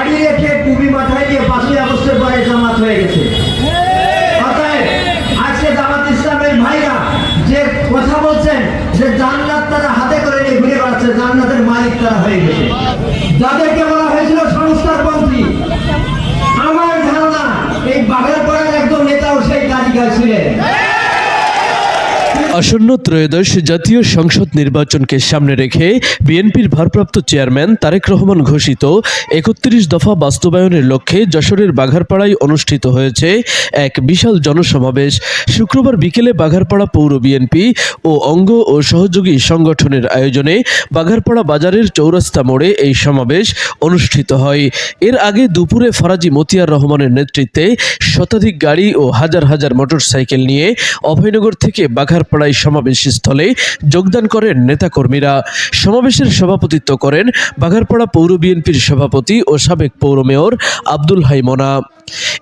দাড়ি রেখে টুপি মাথায় দিয়ে 5ই আগস্টের পরে জামাত হয়ে গেছে। অতএব আজকে জামাত ইসলামের ভাইরা যে কথা বলছেন যে জান্নাত তারা হাতে করে নিয়ে ঘুরে বেড়াচ্ছে, জান্নাতের মালিক তারা হয়ে গেছে। যাদেরকে বলা হয়েছিল সংস্কারপন্থী, আমার ধারণা এই বাঘারপাড়ার একজন নেতাও সেই তালিকায় ছিলেন। আসন্ন ত্রয়োদশ জাতীয় সংসদ নির্বাচনকে সামনে রেখে বিএনপির ভারপ্রাপ্ত চেয়ারম্যান তারেক রহমান ঘোষিত ৩১ দফা বাস্তবায়নের লক্ষ্যে যশোরের বাঘারপাড়ায় অনুষ্ঠিত হয়েছে এক বিশাল জনসমাবেশ। শুক্রবার বিকেলে বাঘারপাড়া পৌর বিএনপি ও অঙ্গ ও সহযোগী সংগঠনের আয়োজনে বাঘারপাড়া বাজারের চৌরাস্তা মোড়ে এই সমাবেশ অনুষ্ঠিত হয়। এর আগে দুপুরে ফরাজি মতিয়ার রহমানের নেতৃত্বে শতাধিক গাড়ি ও হাজার হাজার মোটরসাইকেল নিয়ে অভয়নগর থেকে বাঘারপাড়ায় সমাবেশস্থলে যোগদান করেন নেতাকর্মীরা। সমাবেশের সভাপতিত্ব করেন বাঘারপাড়া পৌর বিএনপির সভাপতি ও সাবেক পৌর মেয়র আব্দুল হাই মোনা।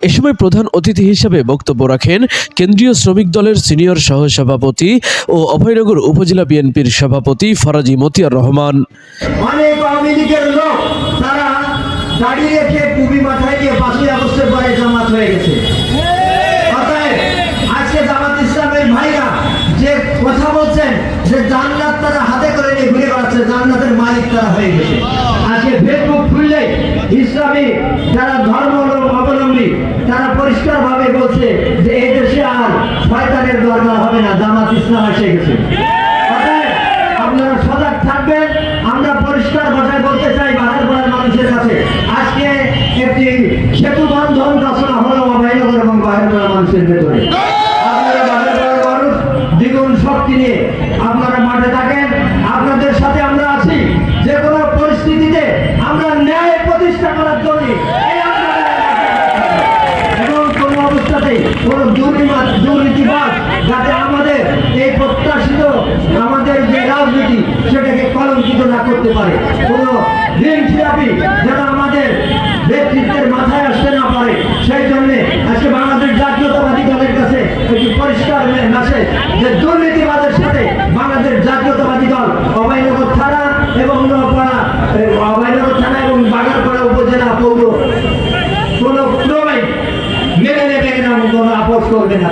এ সময় প্রধান অতিথি হিসেবে বক্তব্য রাখেন কেন্দ্রীয় শ্রমিক দলের সিনিয়র সহসভাপতি ও অভয়নগর উপজেলা বিএনপির সভাপতি ফরাজি মতিয়ার রহমান। অনেক আওয়ামী লীগের লোক তারা দাড়ি রেখে টুপি মাথায় দিয়ে 5ই আগস্টের পরে জামাত হয়ে গেছে। অতএব আজকে জামাত ইসলামের ভাইরা যে কথা বলছেন যে জান্নাত তারা হাতে করে নিয়ে ঘুরে বেড়াচ্ছে, জান্নাতের মালিক তারা হয়ে গেছে। আজকে ফেসবুক খুললে ইসলামী যারা ধর্ম অবলম্বী তারা পরিষ্কার ভাবে বলছে যে এই দেশে আর শয়তানের দরকার হবে না, জামাত ইসলাম এসে গেছে। অতএব আপনারা সজাগ থাকবেন। আমরা পরিষ্কার ভাষায় বলতে চাই বাঘারপাড়ার মানুষের কাছে, আজকে একটি সেতু বন্ধন রচনা হলো অভয়নগর এবং বাঘারপাড়ার মানুষের ভেতরে। আপনারা বাঘারপাড়ার মানুষ দ্বিগুণ শক্তি নিয়ে আপনারা মাঠে থাকেন, আপনাদের সাথে আমরা আছি। যে কোনো পরিস্থিতিতে আমরা ন্যায় প্রতিষ্ঠা করার জন্য এবং কোনো অবস্থাতেই কোনো দুর্নীতিবাদ যাতে আমাদের এই প্রত্যাশিত আমাদের যে রাজনীতি সেটাকে কলঙ্কিত না করতে পারে, কোনো ঋণখেলাপি যারা আমাদের ব্যক্তিত্বের মাথায় আসতে না পারে, সেই জন্য আজকে বাংলাদেশ জাতীয়তাবাদী দলের কাছে একটি পরিষ্কার মেসেজ যে দুর্নীতিবাদের সাথে বাংলাদেশ জাতীয়তাবাদী দল অভয়নগর থানা এবং অভয়নগর থানা এবং বাঘারপাড়া উপজেলা পৌর কোনো ক্রমে মেনে নেবে না, কোনো আপোষ করবে না।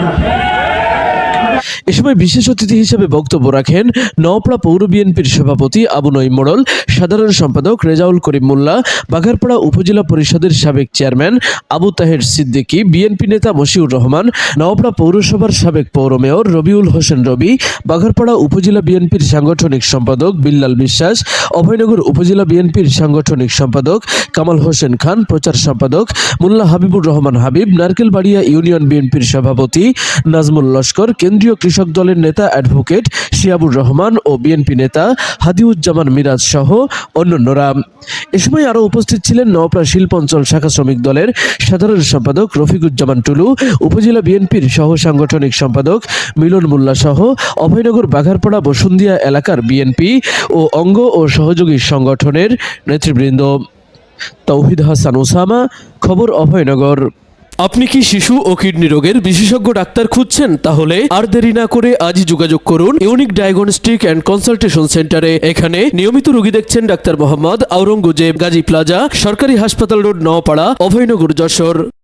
এ সময় বিশেষ অতিথি হিসেবে বক্তব্য রাখেন নওপাড়া পৌর বিএনপির সভাপতি আবু নঈম মোড়ল, সাধারণ সম্পাদক রেজাউল করিম মোল্লা, বাঘারপাড়া উপজেলা পরিষদের সাবেক চেয়ারম্যান আবু তাহের সিদ্দিকী, বিএনপি নেতা মশিউর রহমান, নওপাড়া পৌরসভার সাবেক পৌর মেয়র রবিউল হোসেন রবি, বাঘারপাড়া উপজেলা বিএনপির সাংগঠনিক সম্পাদক বিল্লাল বিশ্বাস, অভয়নগর উপজেলা বিএনপির সাংগঠনিক সম্পাদক কামাল হোসেন খান, প্রচার সম্পাদক মোল্লা হাবিবুর রহমান হাবিব, নারকেলবাড়িয়া ইউনিয়ন বিএনপির সভাপতি নাজমুল লস্কর, কেন্দ্রীয় কৃষক দলের নেতা অ্যাডভোকেট শিয়াবুর রহমান ও বিএনপি নেতা হাদিউজ্জামান মিরাজ সহ অন্যান্যরা। এ সময় আরও উপস্থিত ছিলেন নওপাড়া শিল্পাঞ্চল শাখা শ্রমিক দলের সাধারণ সম্পাদক রফিকুজ্জামান টুলু, উপজেলা বিএনপির সহ সাংগঠনিক সম্পাদক মিলন মোল্লা সহ অভয়নগর বাঘারপাড়া বসুন্দিয়া এলাকার বিএনপি ও অঙ্গ ও সহযোগী সংগঠনের নেতৃবৃন্দ। তৌহিদ হাসান ওসামা, খবর অভয়নগর। আপনি কি শিশু ও কিডনি রোগের বিশেষজ্ঞ ডাক্তার খুঁজছেন? তাহলে আর দেরি না করে আজই যোগাযোগ করুন ইউনিক ডায়াগনস্টিক অ্যান্ড কনসালটেশন সেন্টারে। এখানে নিয়মিত রোগী দেখছেন ডাক্তার মোহাম্মদ আওরঙ্গজেব, গাজী প্লাজা, সরকারি হাসপাতাল রোড, নওপাড়া, অভয়নগর, যশোর।